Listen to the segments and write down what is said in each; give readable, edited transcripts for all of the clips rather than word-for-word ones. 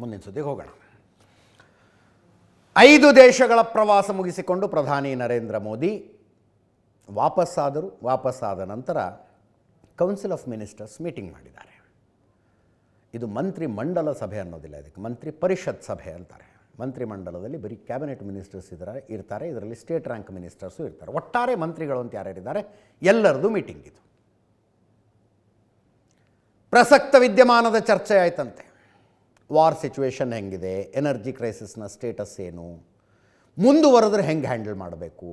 ಮುಂದಿನ ಸುದ್ದಿಗೆ ಹೋಗೋಣ. 5 ದೇಶಗಳ ಪ್ರವಾಸ ಮುಗಿಸಿಕೊಂಡು ಪ್ರಧಾನಿ ನರೇಂದ್ರ ಮೋದಿ ವಾಪಸ್ಸಾದ ನಂತರ ಕೌನ್ಸಿಲ್ ಆಫ್ ಮಿನಿಸ್ಟರ್ಸ್ ಮೀಟಿಂಗ್ ಮಾಡಿದ್ದಾರೆ. ಇದು ಮಂತ್ರಿ ಮಂಡಲ ಸಭೆ ಅನ್ನೋದಿಲ್ಲ, ಇದಕ್ಕೆ ಮಂತ್ರಿ ಪರಿಷತ್ ಸಭೆ ಅಂತಾರೆ. ಮಂತ್ರಿಮಂಡಲದಲ್ಲಿ ಬರೀ ಕ್ಯಾಬಿನೆಟ್ ಮಿನಿಸ್ಟರ್ಸ್ ಇರ್ತಾರೆ, ಇದರಲ್ಲಿ ಸ್ಟೇಟ್ ರ್ಯಾಂಕ್ ಮಿನಿಸ್ಟರ್ಸು ಇರ್ತಾರೆ. ಒಟ್ಟಾರೆ ಮಂತ್ರಿಗಳು ಅಂತ ಯಾರ್ಯಾರಿದ್ದಾರೆ ಎಲ್ಲರದು ಮೀಟಿಂಗ್ ಇದು. ಪ್ರಸಕ್ತ ವಿದ್ಯಮಾನದ ಚರ್ಚೆ ಆಯ್ತಂತೆ. ವಾರ್ ಸಿಚುವೇಶನ್ ಹೆಂಗಿದೆ, ಎನರ್ಜಿ ಕ್ರೈಸಿಸ್ನ ಸ್ಟೇಟಸ್ ಏನು, ಮುಂದುವರೆದ್ರೆ ಹೆಂಗೆ ಹ್ಯಾಂಡಲ್ ಮಾಡಬೇಕು,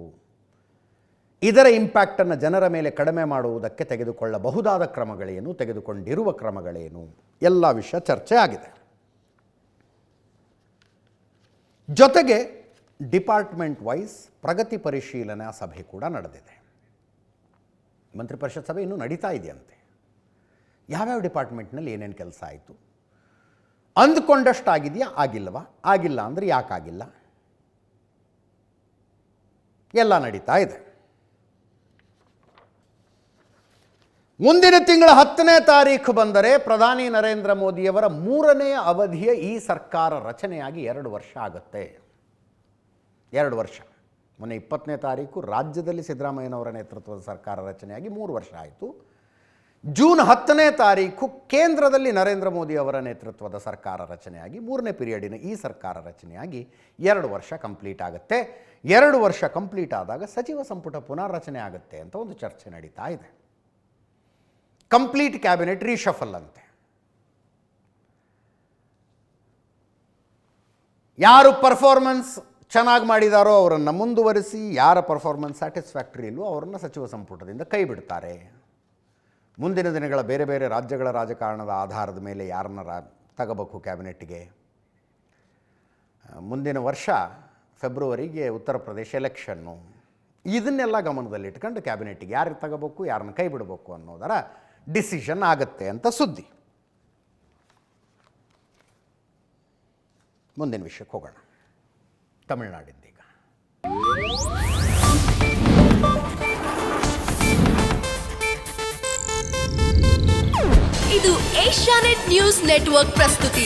ಇದರ ಇಂಪ್ಯಾಕ್ಟನ್ನು ಜನರ ಮೇಲೆ ಕಡಿಮೆ ಮಾಡುವುದಕ್ಕೆ ತೆಗೆದುಕೊಳ್ಳಬಹುದಾದ ಕ್ರಮಗಳೇನು, ತೆಗೆದುಕೊಂಡಿರುವ ಕ್ರಮಗಳೇನು, ಎಲ್ಲ ವಿಷಯ ಚರ್ಚೆ ಆಗಿದೆ. ಜೊತೆಗೆ ಡಿಪಾರ್ಟ್ಮೆಂಟ್ ವೈಸ್ ಪ್ರಗತಿ ಪರಿಶೀಲನಾ ಸಭೆ ಕೂಡ ನಡೆದಿದೆ. ಮಂತ್ರಿ ಪರಿಷತ್ ಸಭೆ ಇನ್ನೂ ನಡೀತಾ ಇದೆಯಂತೆ. ಯಾವ್ಯಾವ ಡಿಪಾರ್ಟ್ಮೆಂಟ್ನಲ್ಲಿ ಏನೇನು ಕೆಲಸ ಆಯಿತು, ಅಂದ್ಕೊಂಡಷ್ಟು ಆಗಿದೆಯಾ, ಆಗಿಲ್ವಾ, ಆಗಿಲ್ಲ ಅಂದರೆ ಯಾಕಾಗಿಲ್ಲ, ಎಲ್ಲ ನಡೀತಾ ಇದೆ. ಮುಂದಿನ ತಿಂಗಳ 10ನೇ ತಾರೀಖು ಬಂದರೆ ಪ್ರಧಾನಿ ನರೇಂದ್ರ ಮೋದಿಯವರ 3ನೇ ಅವಧಿಯ ಈ ಸರ್ಕಾರ ರಚನೆಯಾಗಿ 2 ವರ್ಷ ಆಗುತ್ತೆ. 2 ವರ್ಷ. ಮೊನ್ನೆ 20ನೇ ತಾರೀಕು ರಾಜ್ಯದಲ್ಲಿ ಸಿದ್ದರಾಮಯ್ಯನವರ ನೇತೃತ್ವದ ಸರ್ಕಾರ ರಚನೆಯಾಗಿ 3 ವರ್ಷ ಆಯಿತು. ಜೂನ್ 10ನೇ ತಾರೀಕು ಕೇಂದ್ರದಲ್ಲಿ ನರೇಂದ್ರ ಮೋದಿ ಅವರ ನೇತೃತ್ವದ ಸರ್ಕಾರ ರಚನೆಯಾಗಿ 3ನೇ ಪೀರಿಯಡಿನ ಈ ಸರ್ಕಾರ ರಚನೆಯಾಗಿ 2 ವರ್ಷ ಕಂಪ್ಲೀಟ್ ಆಗುತ್ತೆ. 2 ವರ್ಷ ಕಂಪ್ಲೀಟ್ ಆದಾಗ ಸಚಿವ ಸಂಪುಟ ಪುನರ್ರಚನೆ ಆಗುತ್ತೆ ಅಂತ ಒಂದು ಚರ್ಚೆ ನಡೀತಾ ಇದೆ. ಕಂಪ್ಲೀಟ್ ಕ್ಯಾಬಿನೆಟ್ ರೀಶಫಲ್ ಅಂತೆ. ಯಾರು ಪರ್ಫಾರ್ಮೆನ್ಸ್ ಚೆನ್ನಾಗಿ ಮಾಡಿದಾರೋ ಅವರನ್ನು ಮುಂದುವರಿಸಿ, ಯಾರ ಪರ್ಫಾರ್ಮೆನ್ಸ್ ಸ್ಯಾಟಿಸ್ಫ್ಯಾಕ್ಟರಿ ಇಲ್ವೋ ಅವರನ್ನು ಸಚಿವ ಸಂಪುಟದಿಂದ ಕೈ ಬಿಡ್ತಾರೆ. ಮುಂದಿನ ದಿನಗಳ ಬೇರೆ ಬೇರೆ ರಾಜ್ಯಗಳ ರಾಜಕಾರಣದ ಆಧಾರದ ಮೇಲೆ ಯಾರನ್ನ ತಗೋಬೇಕು ಕ್ಯಾಬಿನೆಟ್ಗೆ. ಮುಂದಿನ ವರ್ಷ ಫೆಬ್ರವರಿಗೆ ಉತ್ತರ ಪ್ರದೇಶ ಎಲೆಕ್ಷನ್ನು. ಇದನ್ನೆಲ್ಲ ಗಮನದಲ್ಲಿಟ್ಕೊಂಡು ಕ್ಯಾಬಿನೆಟ್ಗೆ ಯಾರಿಗೆ ತಗೋಬೇಕು, ಯಾರನ್ನ ಕೈ ಬಿಡಬೇಕು ಅನ್ನೋದರ ಡಿಸಿಷನ್ ಆಗುತ್ತೆ ಅಂತ ಸುದ್ದಿ. ಮುಂದಿನ ವಿಷಯಕ್ಕೆ ಹೋಗೋಣ. ತಮಿಳುನಾಡಿಂದ ಈಗ ಇದು ಏಷ್ಯಾನೆಟ್ ನ್ಯೂಸ್ ನೆಟ್ವರ್ಕ್ ಪ್ರಸ್ತುತಿ.